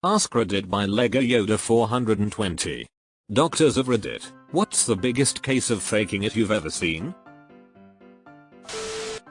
AskReddit by Lego Yoda 420. Doctors of Reddit, what's the biggest case of faking it you've ever seen?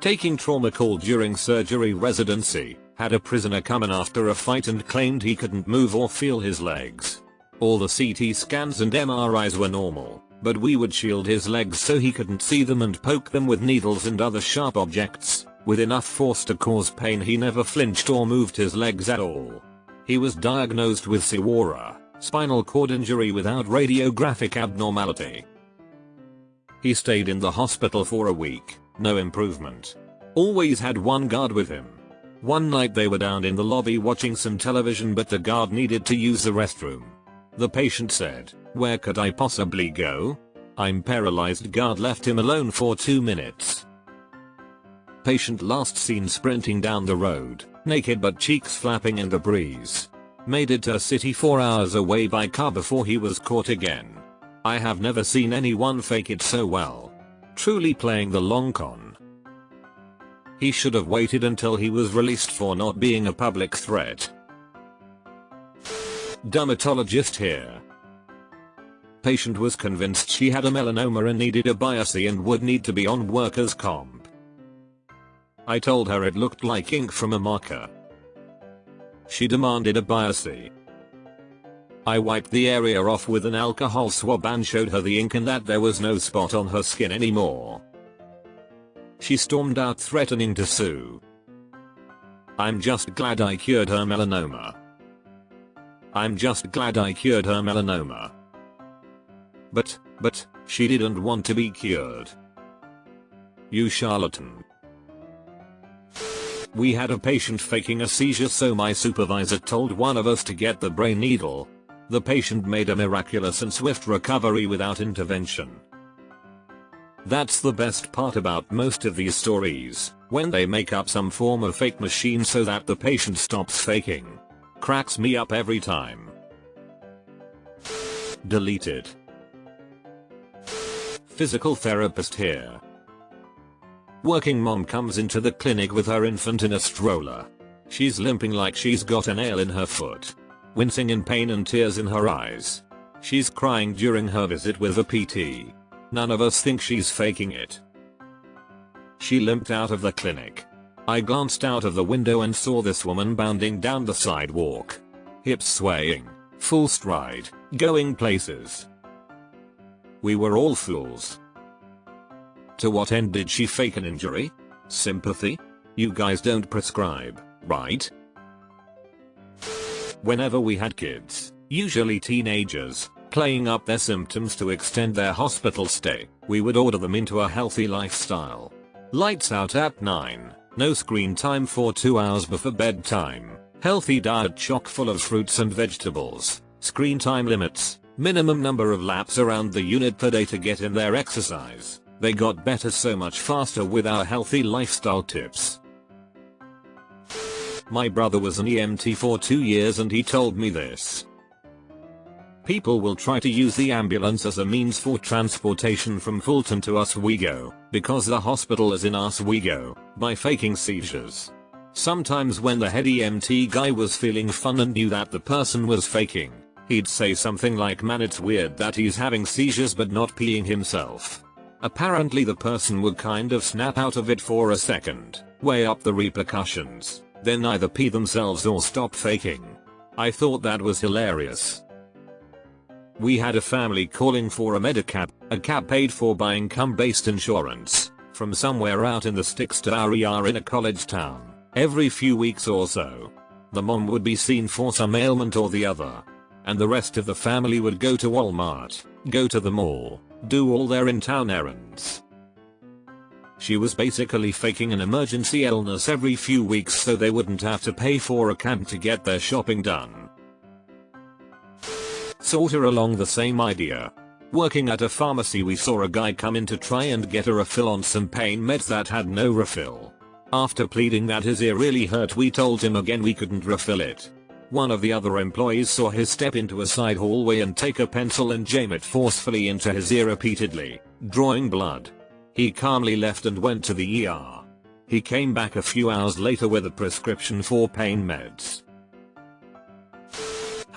Taking trauma call during surgery residency, had a prisoner come in after a fight and claimed he couldn't move or feel his legs. All the CT scans and MRIs were normal, but we would shield his legs so he couldn't see them and poke them with needles and other sharp objects, with enough force to cause pain. He never flinched or moved his legs at all. He was diagnosed with SIWARA, spinal cord injury without radiographic abnormality. He stayed in the hospital for a week, no improvement. Always had one guard with him. One night they were down in the lobby watching some television, but the guard needed to use the restroom. The patient said, "Where could I possibly go? I'm paralyzed." Guard left him alone for 2 minutes. Patient last seen sprinting down the road, naked but cheeks flapping in the breeze. Made it to a city 4 hours away by car before he was caught again. I have never seen anyone fake it so well. Truly playing the long con. He should have waited until he was released for not being a public threat. Dermatologist here. Patient was convinced she had a melanoma and needed a biopsy and would need to be on workers' comp. I told her it looked like ink from a marker. She demanded a biopsy. I wiped the area off with an alcohol swab and showed her the ink and that there was no spot on her skin anymore. She stormed out threatening to sue. I'm just glad I cured her melanoma. I'm just glad I cured her melanoma. But, she didn't want to be cured. You charlatan. We had a patient faking a seizure, so my supervisor told one of us to get the brain needle. The patient made a miraculous and swift recovery without intervention. That's the best part about most of these stories, when they make up some form of fake machine so that the patient stops faking. Cracks me up every time. Deleted. Physical therapist here. Working mom comes into the clinic with her infant in a stroller. She's limping like she's got a nail in her foot. Wincing in pain and tears in her eyes. She's crying during her visit with a PT. None of us think she's faking it. She limped out of the clinic. I glanced out of the window and saw this woman bounding down the sidewalk. Hips swaying, full stride, going places. We were all fools. To what end did she fake an injury? Sympathy? You guys don't prescribe, right? Whenever we had kids, usually teenagers, playing up their symptoms to extend their hospital stay, we would order them into a healthy lifestyle. Lights out at 9, no screen time for 2 hours before bedtime, healthy diet chock full of fruits and vegetables, screen time limits, minimum number of laps around the unit per day to get in their exercise. They got better so much faster with our healthy lifestyle tips. My brother was an EMT for 2 years and he told me this. People will try to use the ambulance as a means for transportation from Fulton to Oswego, because the hospital is in Oswego, by faking seizures. Sometimes when the head EMT guy was feeling fun and knew that the person was faking, he'd say something like, "Man, it's weird that he's having seizures but not peeing himself." Apparently the person would kind of snap out of it for a second, weigh up the repercussions, then either pee themselves or stop faking. I thought that was hilarious. We had a family calling for a Medicab, a cab paid for by income-based insurance, from somewhere out in the sticks to our ER in a college town, every few weeks or so. The mom would be seen for some ailment or the other, and the rest of the family would go to Walmart, go to the mall, do all their in-town errands. She was basically faking an emergency illness every few weeks so they wouldn't have to pay for a cab to get their shopping done. Sorta along the same idea. Working at a pharmacy, we saw a guy come in to try and get a refill on some pain meds that had no refill. After pleading that his ear really hurt, we told him again we couldn't refill it. One of the other employees saw his step into a side hallway and take a pencil and jam it forcefully into his ear repeatedly, drawing blood. He calmly left and went to the ER. He came back a few hours later with a prescription for pain meds.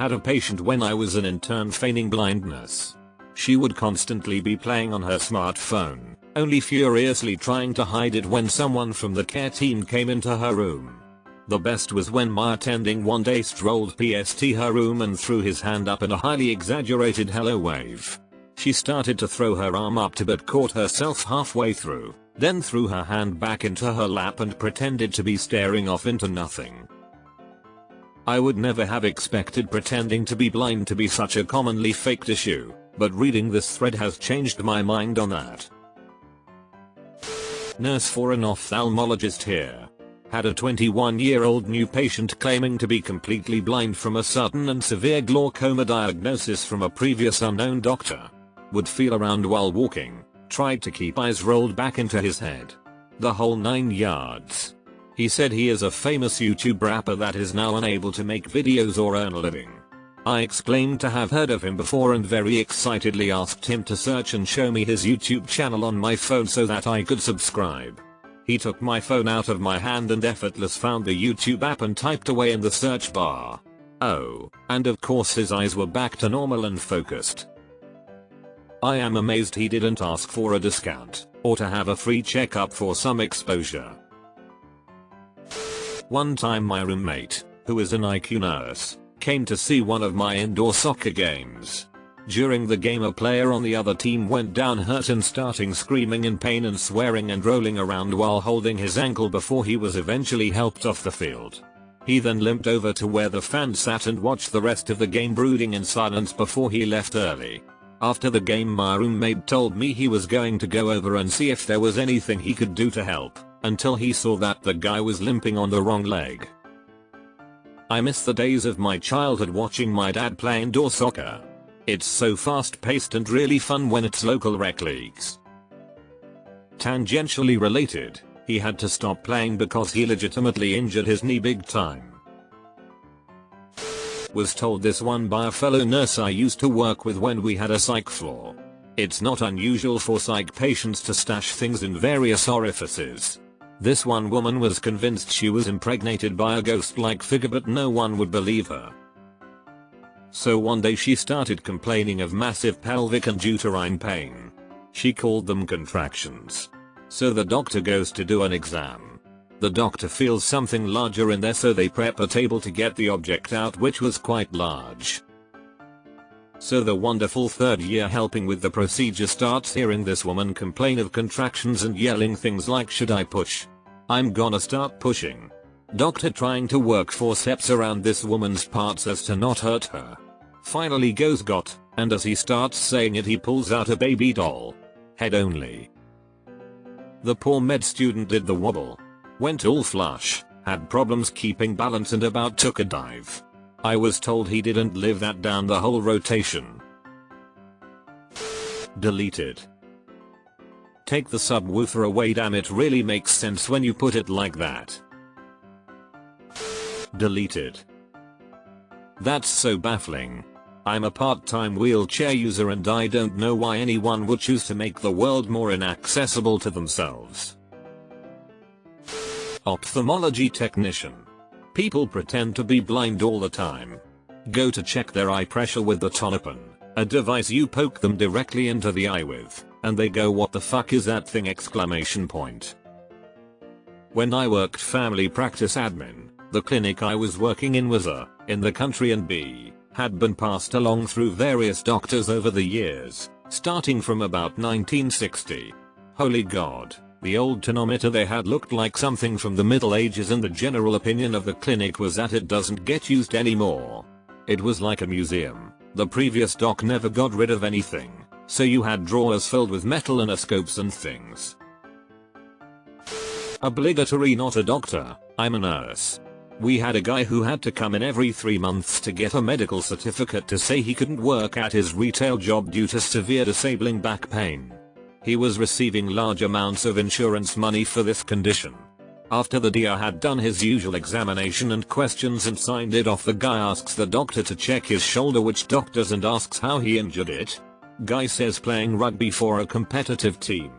Had a patient when I was an intern feigning blindness. She would constantly be playing on her smartphone, only furiously trying to hide it when someone from the care team came into her room. The best was when my attending one day strolled past her room and threw his hand up in a highly exaggerated hello wave. She started to throw her arm up to but caught herself halfway through, then threw her hand back into her lap and pretended to be staring off into nothing. I would never have expected pretending to be blind to be such a commonly faked issue, but reading this thread has changed my mind on that. Nurse for an ophthalmologist here. Had a 21-year-old new patient claiming to be completely blind from a sudden and severe glaucoma diagnosis from a previous unknown doctor. Would feel around while walking, tried to keep eyes rolled back into his head. The whole 9 yards. He said he is a famous YouTube rapper that is now unable to make videos or earn a living. I exclaimed to have heard of him before and very excitedly asked him to search and show me his YouTube channel on my phone so that I could subscribe. He took my phone out of my hand and effortlessly found the YouTube app and typed away in the search bar. Oh, and of course his eyes were back to normal and focused. I am amazed he didn't ask for a discount, or to have a free checkup for some exposure. One time my roommate, who is an IQ nurse, came to see one of my indoor soccer games. During the game a player on the other team went down hurt and starting screaming in pain and swearing and rolling around while holding his ankle before he was eventually helped off the field. He then limped over to where the fans sat and watched the rest of the game brooding in silence before he left early. After the game my roommate told me he was going to go over and see if there was anything he could do to help, until he saw that the guy was limping on the wrong leg. I miss the days of my childhood watching my dad play indoor soccer. It's so fast paced and really fun when it's local rec leagues. Tangentially related, he had to stop playing because he legitimately injured his knee big time. Was told this one by a fellow nurse I used to work with when we had a psych floor. It's not unusual for psych patients to stash things in various orifices. This one woman was convinced she was impregnated by a ghost-like figure but no one would believe her. So one day she started complaining of massive pelvic and uterine pain. She called them contractions. So the doctor goes to do an exam. The doctor feels something larger in there so they prep a table to get the object out, which was quite large. So the wonderful third year helping with the procedure starts hearing this woman complain of contractions and yelling things like, "Should I push? I'm gonna start pushing." Doctor trying to work forceps around this woman's parts as to not hurt her. Finally goes got, and as he starts saying it he pulls out a baby doll. Head only. The poor med student did the wobble. Went all flush, had problems keeping balance and about took a dive. I was told he didn't live that down the whole rotation. Deleted. Take the subwoofer away, damn it really makes sense when you put it like that. Deleted. That's so baffling. I'm a part-time wheelchair user and I don't know why anyone would choose to make the world more inaccessible to themselves. Ophthalmology technician. People pretend to be blind all the time. Go to check their eye pressure with the Tonopin, a device you poke them directly into the eye with, and they go, "What the fuck is that thing?" exclamation point. When I worked family practice admin, the clinic I was working in was in the country and had been passed along through various doctors over the years, starting from about 1960. Holy God. The old tonometer they had looked like something from the Middle Ages and the general opinion of the clinic was that it doesn't get used anymore. It was like a museum. The previous doc never got rid of anything, so you had drawers filled with metal anoscopes and things. Obligatory, not a doctor, I'm a nurse. We had a guy who had to come in every 3 months to get a medical certificate to say he couldn't work at his retail job due to severe disabling back pain. He was receiving large amounts of insurance money for this condition. After the DR had done his usual examination and questions and signed it off, the guy asks the doctor to check his shoulder, which doc does, and asks how he injured it. Guy says playing rugby for a competitive team.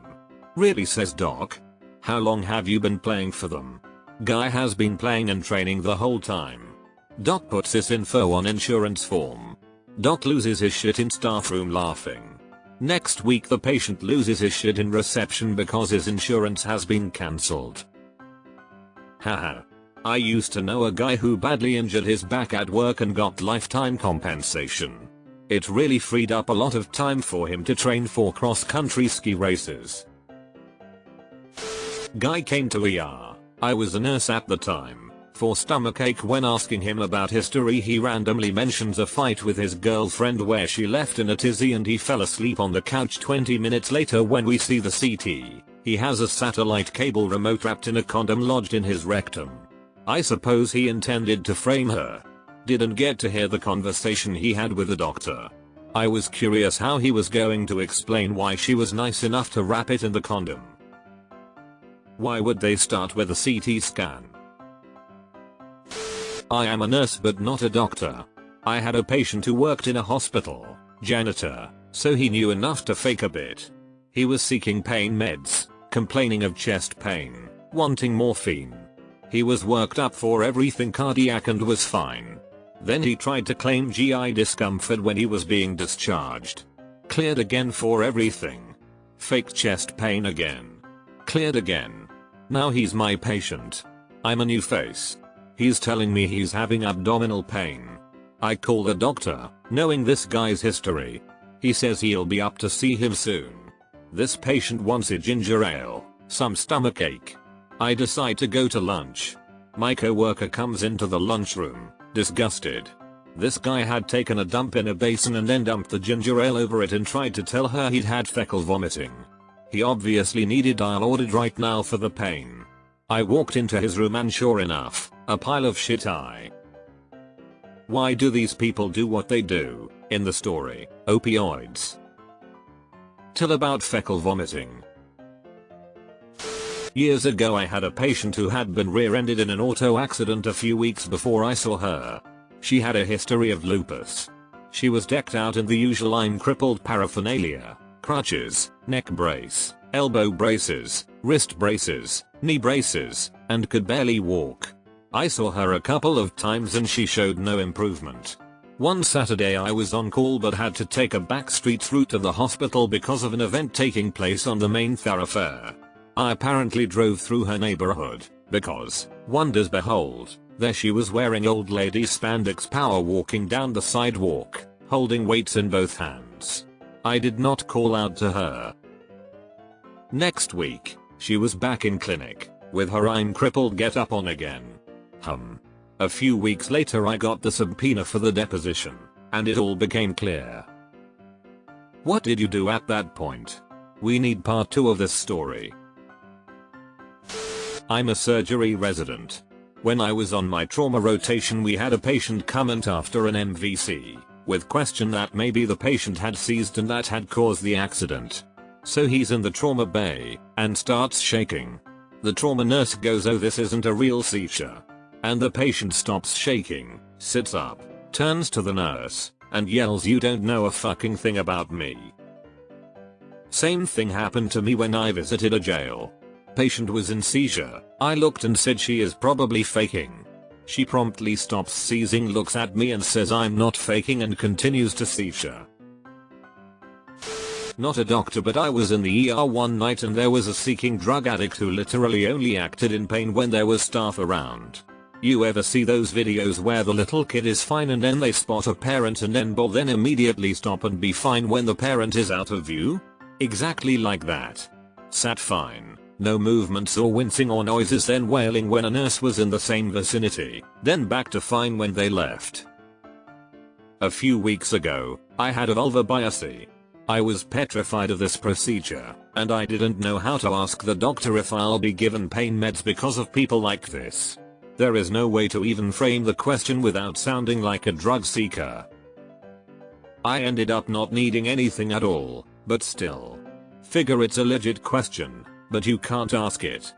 Really, says doc. How long have you been playing for them? Guy has been playing and training the whole time. Doc puts this info on insurance form. Doc loses his shit in staff room laughing. Next week the patient loses his shit in reception because his insurance has been cancelled. Haha. I used to know a guy who badly injured his back at work and got lifetime compensation. It really freed up a lot of time for him to train for cross-country ski races. Guy came to ER. I was a nurse at the time. For stomachache when asking him about history he randomly mentions a fight with his girlfriend where she left in a tizzy and he fell asleep on the couch. 20 minutes later when we see the CT, he has a satellite cable remote wrapped in a condom lodged in his rectum. I suppose he intended to frame her. Didn't get to hear the conversation he had with the doctor. I was curious how he was going to explain why she was nice enough to wrap it in the condom. Why would they start with a CT scan? I am a nurse but not a doctor. I had a patient who worked in a hospital, janitor, so he knew enough to fake a bit. He was seeking pain meds, complaining of chest pain, wanting morphine. He was worked up for everything cardiac and was fine. Then he tried to claim GI discomfort when he was being discharged. Cleared again for everything. Faked chest pain again. Cleared again. Now he's my patient. I'm a new face. He's telling me he's having abdominal pain. I call the doctor, knowing this guy's history. He says he'll be up to see him soon. This patient wants a ginger ale, some stomachache. I decide to go to lunch. My coworker comes into the lunchroom, disgusted. This guy had taken a dump in a basin and then dumped the ginger ale over it and tried to tell her he'd had fecal vomiting. He obviously needed dial ordered right now for the pain. I walked into his room and sure enough, a pile of shit. Why do these people do what they do? In the story, opioids. Till about fecal vomiting. Years ago I had a patient who had been rear-ended in an auto accident a few weeks before I saw her. She had a history of lupus. She was decked out in the usual I'm crippled paraphernalia, crutches, neck brace, elbow braces, wrist braces, knee braces, and could barely walk. I saw her a couple of times and she showed no improvement. One Saturday I was on call but had to take a back street route to the hospital because of an event taking place on the main thoroughfare. I apparently drove through her neighborhood, because, wonders behold, there she was wearing old lady spandex power walking down the sidewalk, holding weights in both hands. I did not call out to her. Next week, she was back in clinic, with her I'm crippled get up on again. A few weeks later I got the subpoena for the deposition, and it all became clear. What did you do at that point? We need part 2 of this story. I'm a surgery resident. When I was on my trauma rotation we had a patient come in after an MVC, with question that maybe the patient had seized and that had caused the accident. So he's in the trauma bay, and starts shaking. The trauma nurse goes, "Oh, this isn't a real seizure." And the patient stops shaking, sits up, turns to the nurse, and yells, "You don't know a fucking thing about me." Same thing happened to me when I visited a jail. Patient was in seizure. I looked and said she is probably faking. She promptly stops seizing, looks at me and says I'm not faking and continues to seizure. Not a doctor but I was in the ER one night and there was a seeking drug addict who literally only acted in pain when there was staff around. You ever see those videos where the little kid is fine and then they spot a parent and then immediately stop and be fine when the parent is out of view? Exactly like that. Sat fine. No movements or wincing or noises, then wailing when a nurse was in the same vicinity, then back to fine when they left. A few weeks ago, I had a vulvar biopsy. I was petrified of this procedure, and I didn't know how to ask the doctor if I'll be given pain meds because of people like this. There is no way to even frame the question without sounding like a drug seeker. I ended up not needing anything at all, but still. Figure it's a legit question, but you can't ask it.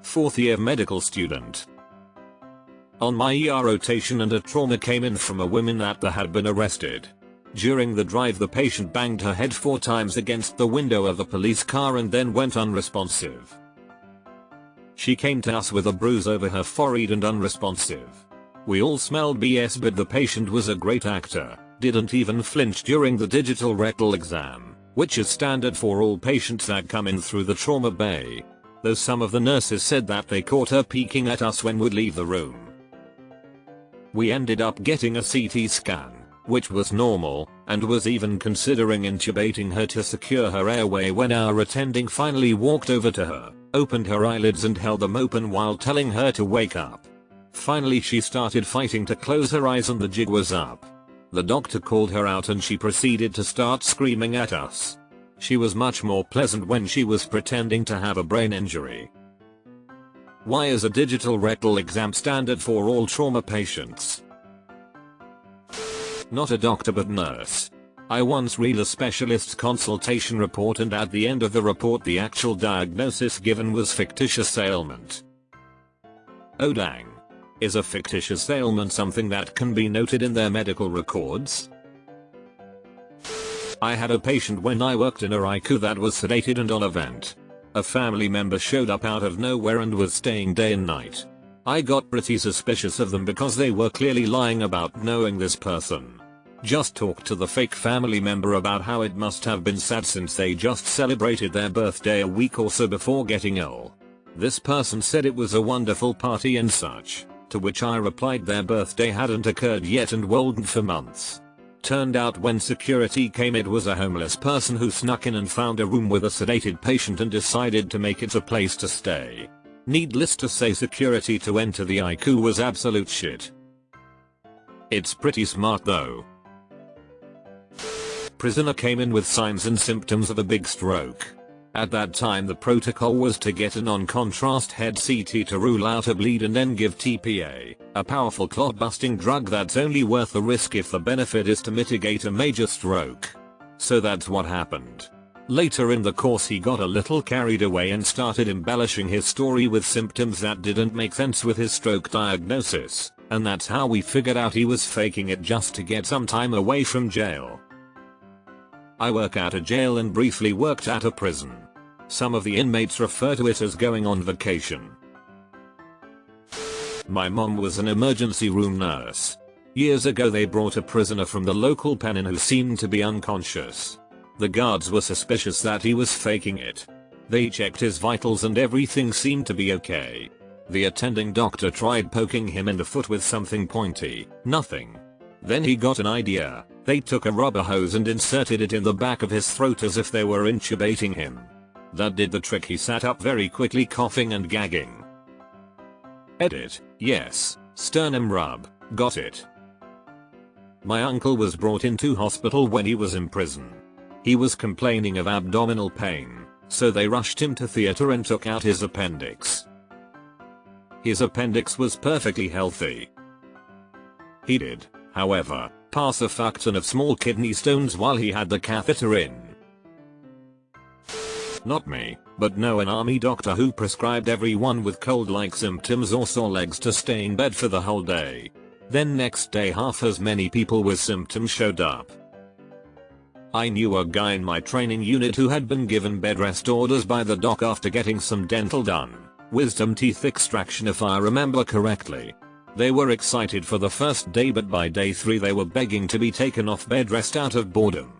4th year medical student. On my ER rotation and a trauma came in from a woman that had been arrested. During the drive the patient banged her head 4 times against the window of the police car and then went unresponsive. She came to us with a bruise over her forehead and unresponsive. We all smelled BS, but the patient was a great actor, didn't even flinch during the digital rectal exam, which is standard for all patients that come in through the trauma bay. Though some of the nurses said that they caught her peeking at us when we'd leave the room. We ended up getting a CT scan, which was normal, and was even considering intubating her to secure her airway when our attending finally walked over to her, opened her eyelids and held them open while telling her to wake up. Finally she started fighting to close her eyes and the jig was up. The doctor called her out and she proceeded to start screaming at us. She was much more pleasant when she was pretending to have a brain injury. Why is a digital rectal exam standard for all trauma patients? Not a doctor but nurse. I once read a specialist's consultation report and at the end of the report the actual diagnosis given was fictitious ailment. Oh dang. Is a fictitious ailment something that can be noted in their medical records? I had a patient when I worked in a ICU that was sedated and on a vent. A family member showed up out of nowhere and was staying day and night. I got pretty suspicious of them because they were clearly lying about knowing this person. Just talked to the fake family member about how it must have been sad since they just celebrated their birthday a week or so before getting ill. This person said it was a wonderful party and such, to which I replied their birthday hadn't occurred yet and wasn't for months. Turned out when security came it was a homeless person who snuck in and found a room with a sedated patient and decided to make it a place to stay. Needless to say security to enter the ICU was absolute shit. It's pretty smart though. Prisoner came in with signs and symptoms of a big stroke. At that time the protocol was to get a non-contrast head CT to rule out a bleed and then give TPA, a powerful clot-busting drug that's only worth the risk if the benefit is to mitigate a major stroke. So that's what happened. Later in the course he got a little carried away and started embellishing his story with symptoms that didn't make sense with his stroke diagnosis, and that's how we figured out he was faking it just to get some time away from jail. I work at a jail and briefly worked at a prison. Some of the inmates refer to it as going on vacation. My mom was an emergency room nurse. Years ago they brought a prisoner from the local pen in who seemed to be unconscious. The guards were suspicious that he was faking it. They checked his vitals and everything seemed to be okay. The attending doctor tried poking him in the foot with something pointy, nothing. Then he got an idea. They took a rubber hose and inserted it in the back of his throat as if they were intubating him. That did the trick. He sat up very quickly, coughing and gagging. Edit. Yes. Sternum rub. Got it. My uncle was brought into hospital when he was in prison. He was complaining of abdominal pain, so they rushed him to theater and took out his appendix. His appendix was perfectly healthy. He did, however, pass a fuck ton of small kidney stones while he had the catheter in. Not me, but know an army doctor who prescribed everyone with cold-like symptoms or sore legs to stay in bed for the whole day. Then next day half as many people with symptoms showed up. I knew a guy in my training unit who had been given bed rest orders by the doc after getting some dental done. Wisdom teeth extraction if I remember correctly. They were excited for the first day but by day 3 they were begging to be taken off bed rest out of boredom.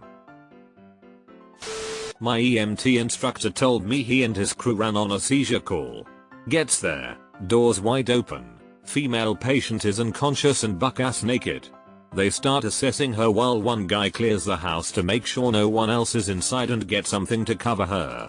My EMT instructor told me he and his crew ran on a seizure call. Gets there, doors wide open, female patient is unconscious and buck-ass naked. They start assessing her while one guy clears the house to make sure no one else is inside and get something to cover her.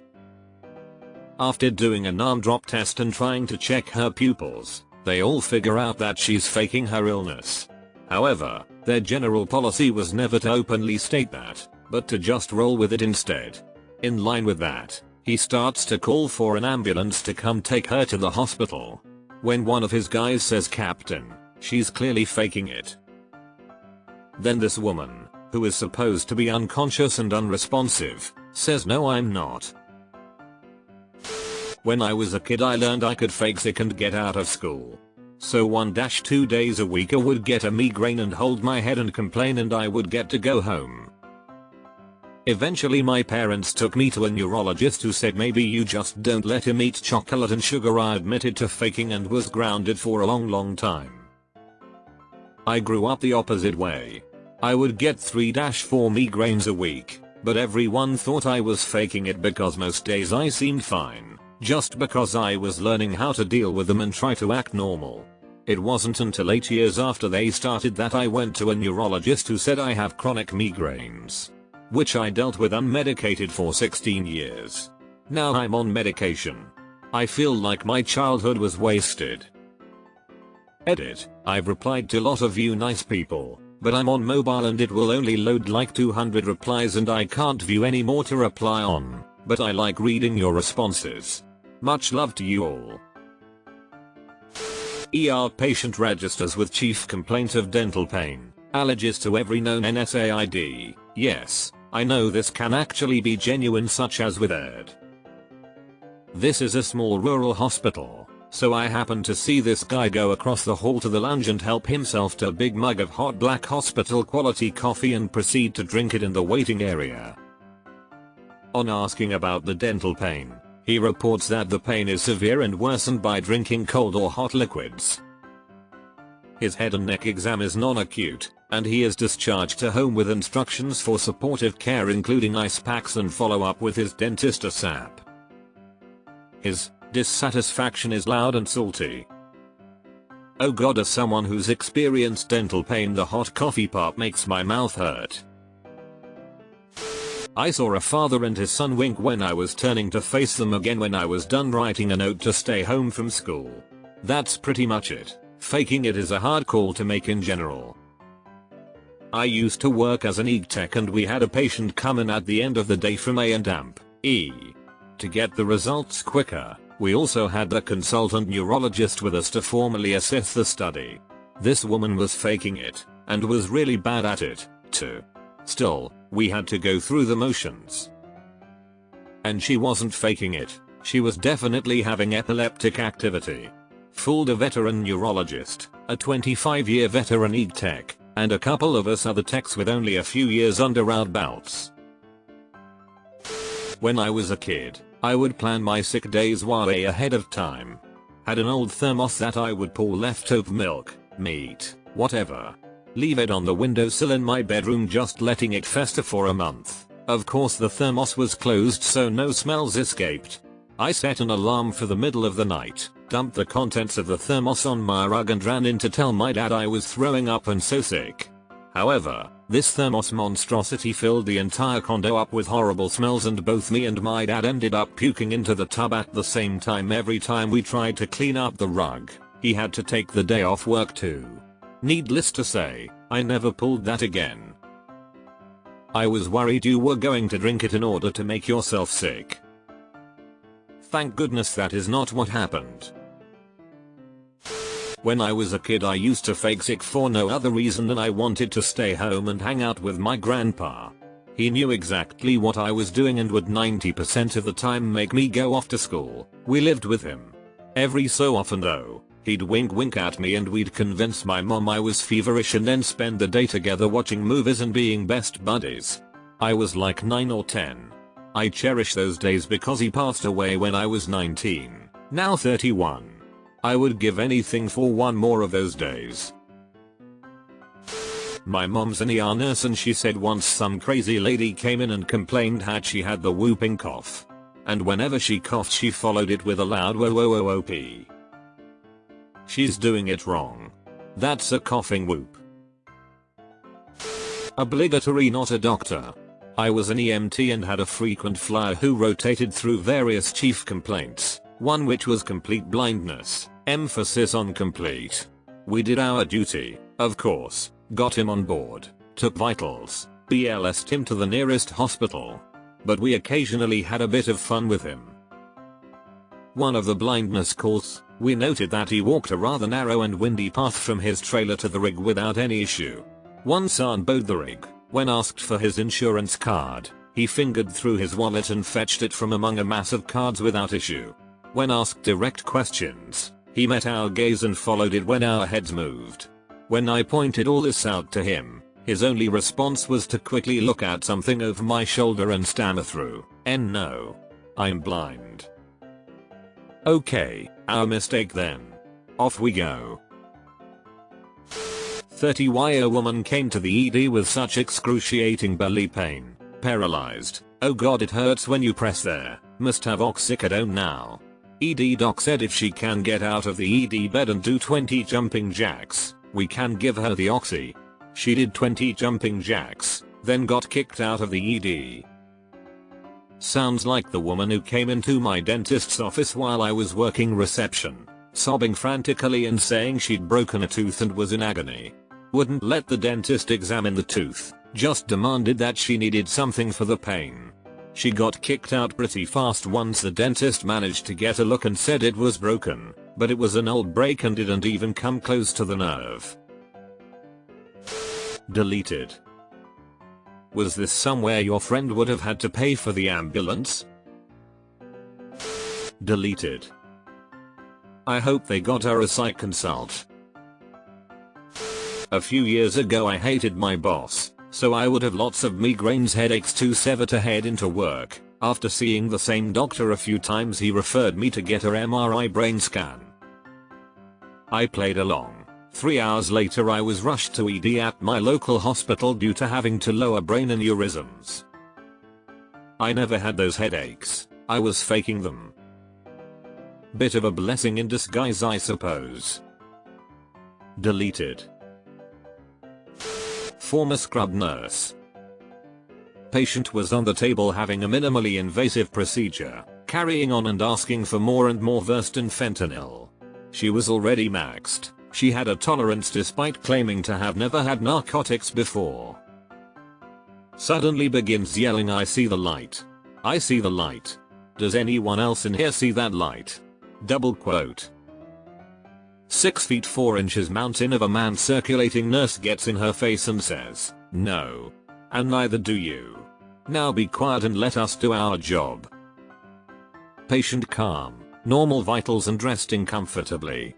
After doing an arm drop test and trying to check her pupils, they all figure out that she's faking her illness. However, their general policy was never to openly state that, but to just roll with it instead. In line with that, he starts to call for an ambulance to come take her to the hospital. When one of his guys says, "Captain, she's clearly faking it." Then this woman, who is supposed to be unconscious and unresponsive, says, "No, I'm not." When I was a kid I learned I could fake sick and get out of school. So 1-2 days a week I would get a migraine and hold my head and complain and I would get to go home. Eventually my parents took me to a neurologist who said maybe you just don't let him eat chocolate and sugar. I admitted to faking and was grounded for a long time. I grew up the opposite way. I would get 3-4 migraines a week, but everyone thought I was faking it because most days I seemed fine, just because I was learning how to deal with them and try to act normal. It wasn't until 8 years after they started that I went to a neurologist who said I have chronic migraines, which I dealt with unmedicated for 16 years. Now I'm on medication. I feel like my childhood was wasted. Edit. I've replied to a lot of you nice people, but I'm on mobile and it will only load like 200 replies and I can't view any more to reply on, but I like reading your responses. Much love to you all. ER patient registers with chief complaint of dental pain, allergies to every known NSAID. Yes, I know this can actually be genuine, such as with AirD. This is a small rural hospital, so I happened to see this guy go across the hall to the lounge and help himself to a big mug of hot black hospital quality coffee and proceed to drink it in the waiting area. On asking about the dental pain, he reports that the pain is severe and worsened by drinking cold or hot liquids. His head and neck exam is non-acute, and he is discharged to home with instructions for supportive care including ice packs and follow-up with his dentist ASAP. His dissatisfaction is loud and salty. Oh god, as someone who's experienced dental pain, the hot coffee part makes my mouth hurt. I saw a father and his son wink when I was turning to face them again when I was done writing a note to stay home from school. That's pretty much it. Faking it is a hard call to make in general. I used to work as an EEG tech and we had a patient come in at the end of the day from A&E. To get the results quicker, we also had a consultant neurologist with us to formally assess the study. This woman was faking it, and was really bad at it, too. Still, we had to go through the motions. And she wasn't faking it, she was definitely having epileptic activity. Fooled a veteran neurologist, a 25-year veteran EEG tech, and a couple of us other techs with only a few years under our belts. When I was a kid, I would plan my sick days way ahead of time. Had an old thermos that I would pour leftover milk, meat, whatever. Leave it on the windowsill in my bedroom, just letting it fester for a month. Of course the thermos was closed so no smells escaped. I set an alarm for the middle of the night, dumped the contents of the thermos on my rug and ran in to tell my dad I was throwing up and so sick. However, this thermos monstrosity filled the entire condo up with horrible smells and both me and my dad ended up puking into the tub at the same time. Every time we tried to clean up the rug, he had to take the day off work too. Needless to say, I never pulled that again. I was worried you were going to drink it in order to make yourself sick. Thank goodness that is not what happened. When I was a kid I used to fake sick for no other reason than I wanted to stay home and hang out with my grandpa. He knew exactly what I was doing and would 90% of the time make me go off to school. We lived with him. Every so often though, he'd wink at me and we'd convince my mom I was feverish and then spend the day together watching movies and being best buddies. I was like 9 or 10. I cherish those days because he passed away when I was 19, now 31. I would give anything for one more of those days. My mom's an ER nurse and she said once some crazy lady came in and complained that she had the whooping cough. And whenever she coughed she followed it with a loud whoop. She's doing it wrong. That's a coughing whoop. Obligatory, not a doctor. I was an EMT and had a frequent flyer who rotated through various chief complaints, one which was complete blindness, emphasis on complete. We did our duty, of course, got him on board, took vitals, BLS'd him to the nearest hospital. But we occasionally had a bit of fun with him. One of the blindness calls, we noted that he walked a rather narrow and windy path from his trailer to the rig without any issue. Once on board the rig, when asked for his insurance card, he fingered through his wallet and fetched it from among a mass of cards without issue. When asked direct questions, he met our gaze and followed it when our heads moved. When I pointed all this out to him, His only response was to quickly look at something over my shoulder and stammer through, "No. I'm blind." Okay, our mistake then. Off we go. 30 why a woman came to the ED with such excruciating belly pain, paralyzed, "Oh god it hurts when you press there, must have oxycodone now." ED doc said if she can get out of the ED bed and do 20 jumping jacks, we can give her the oxy. She did 20 jumping jacks, then got kicked out of the ED. Sounds like the woman who came into my dentist's office while I was working reception, sobbing frantically and saying she'd broken a tooth and was in agony. Wouldn't let the dentist examine the tooth, just demanded that she needed something for the pain. She got kicked out pretty fast once the dentist managed to get a look and said it was broken, but it was an old break and didn't even come close to the nerve. Deleted. Was this somewhere your friend would have had to pay for the ambulance? Deleted. I hope they got her a psych consult. A few years ago I hated my boss, so I would have lots of migraines, headaches too severe to head into work. After seeing the same doctor a few times he referred me to get her MRI brain scan. I played along. 3 hours later I was rushed to ED at my local hospital due to having to lower brain aneurysms. I never had those headaches, I was faking them. Bit of a blessing in disguise I suppose. Deleted. Former scrub nurse. Patient was on the table having a minimally invasive procedure, carrying on and asking for more and more versed in fentanyl. She was already maxed. She had a tolerance despite claiming to have never had narcotics before. Suddenly begins yelling, "I see the light. I see the light. Does anyone else in here see that light?" Double quote. 6 feet 4 inches mountain of a man circulating nurse gets in her face and says, "No. And neither do you. Now be quiet and let us do our job." Patient calm, normal vitals and resting comfortably.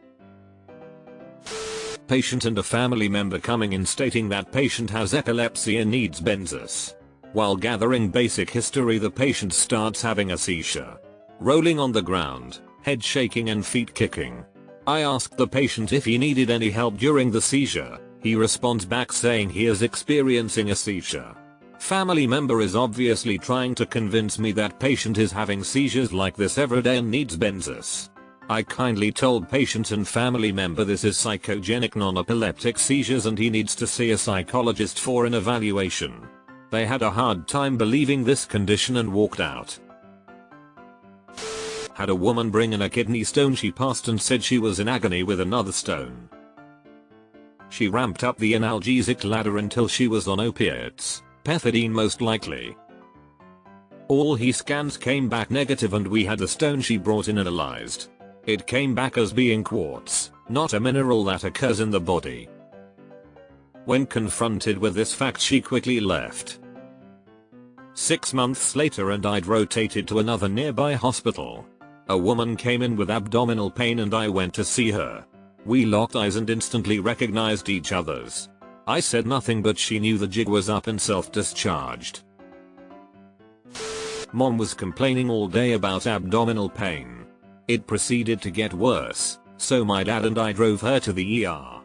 Patient and a family member coming in stating that patient has epilepsy and needs benzos. While gathering basic history the patient starts having a seizure. Rolling on the ground, head shaking and feet kicking. I asked the patient if he needed any help during the seizure. He responds back saying he is experiencing a seizure. Family member is obviously trying to convince me that patient is having seizures like this every day and needs benzos. I kindly told patient and family member this is psychogenic non-epileptic seizures and he needs to see a psychologist for an evaluation. They had a hard time believing this condition and walked out. Had a woman bring in a kidney stone she passed and said she was in agony with another stone. She ramped up the analgesic ladder until she was on opiates, pethidine most likely. All he scans came back negative and we had the stone she brought in analyzed. It came back as being quartz, not a mineral that occurs in the body. When confronted with this fact she quickly left. 6 months later and I'd rotated to another nearby hospital. A woman came in with abdominal pain and I went to see her. We locked eyes and instantly recognized each other's. I said nothing but she knew the jig was up and self-discharged. Mom was complaining all day about abdominal pain. It proceeded to get worse, so my dad and I drove her to the ER.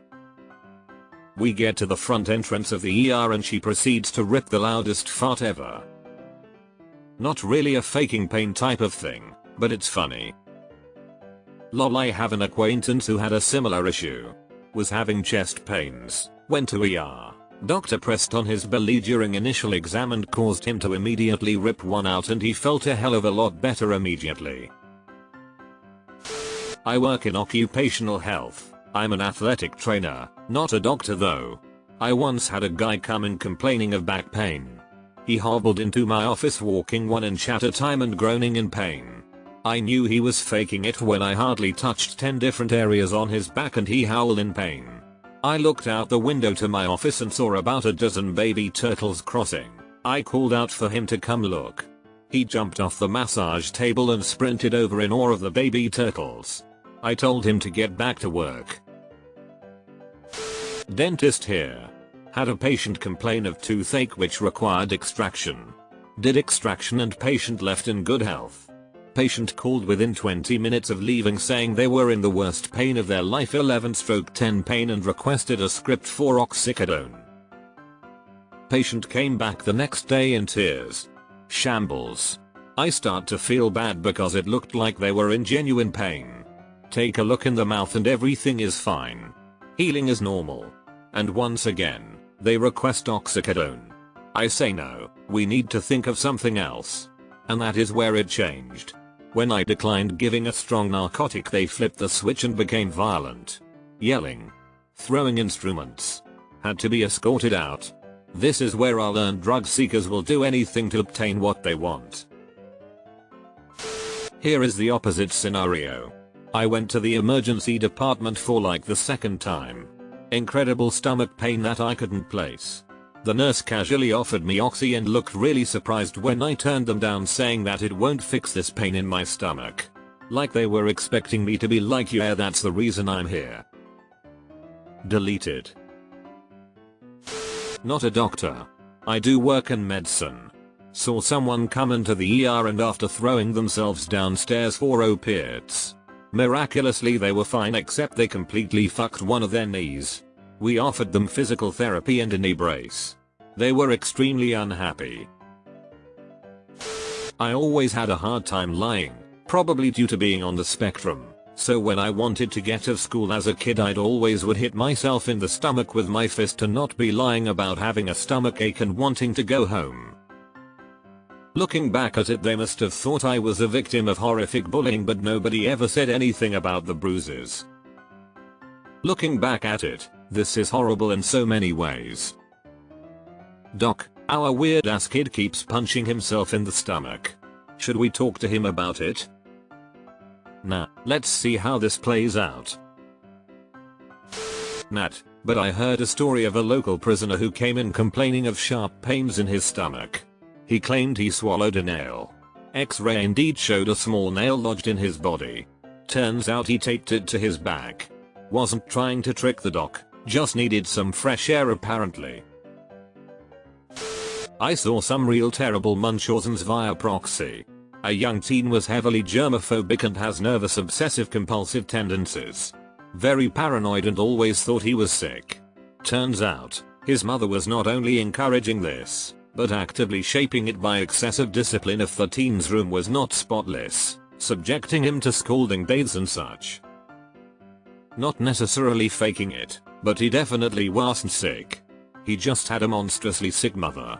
We get to the front entrance of the ER and she proceeds to rip the loudest fart ever. Not really a faking pain type of thing, but it's funny. Lol, I have an acquaintance who had a similar issue. Was having chest pains, went to ER. Doctor pressed on his belly during initial exam and caused him to immediately rip one out and he felt a hell of a lot better immediately. I work in occupational health. I'm an athletic trainer, not a doctor though. I once had a guy come in complaining of back pain. He hobbled into my office walking 1 inch at a time and groaning in pain. I knew he was faking it when I hardly touched 10 different areas on his back and he howled in pain. I looked out the window to my office and saw about a dozen baby turtles crossing. I called out for him to come look. He jumped off the massage table and sprinted over in awe of the baby turtles. I told him to get back to work. Dentist here. Had a patient complain of toothache which required extraction. Did extraction and patient left in good health. Patient called within 20 minutes of leaving saying they were in the worst pain of their life, 11/10 pain, and requested a script for oxycodone. Patient came back the next day in tears. Shambles. I start to feel bad because it looked like they were in genuine pain. Take a look in the mouth and everything is fine. Healing is normal. And once again, they request oxycodone. I say no, we need to think of something else. And that is where it changed. When I declined giving a strong narcotic, they flipped the switch and became violent. Yelling. Throwing instruments. Had to be escorted out. This is where I learned drug seekers will do anything to obtain what they want. Here is the opposite scenario. I went to the emergency department for like the second time. Incredible stomach pain that I couldn't place. The nurse casually offered me oxy and looked really surprised when I turned them down, saying that it won't fix this pain in my stomach. Like they were expecting me to be like, yeah, that's the reason I'm here. Deleted. Not a doctor. I do work in medicine. Saw someone come into the ER and after throwing themselves downstairs for opiates. Miraculously they were fine except they completely fucked one of their knees. We offered them physical therapy and a knee brace. They were extremely unhappy. I always had a hard time lying, probably due to being on the spectrum. So when I wanted to get to school as a kid, I'd always would hit myself in the stomach with my fist to not be lying about having a stomach ache and wanting to go home. Looking back at it, they must have thought I was a victim of horrific bullying, but nobody ever said anything about the bruises. Looking back at it, this is horrible in so many ways. Doc, our weird ass kid keeps punching himself in the stomach. Should we talk to him about it? Nah, let's see how this plays out. Nat, but I heard a story of a local prisoner who came in complaining of sharp pains in his stomach. He claimed he swallowed a nail. X-ray indeed showed a small nail lodged in his body. Turns out he taped it to his back. Wasn't trying to trick the doc, just needed some fresh air apparently. I saw some real terrible Munchausen's via proxy. A young teen was heavily germophobic and has nervous obsessive compulsive tendencies. Very paranoid and always thought he was sick. Turns out, his mother was not only encouraging this, but actively shaping it by excessive discipline if the teen's room was not spotless, subjecting him to scalding baths and such. Not necessarily faking it, but he definitely wasn't sick. He just had a monstrously sick mother.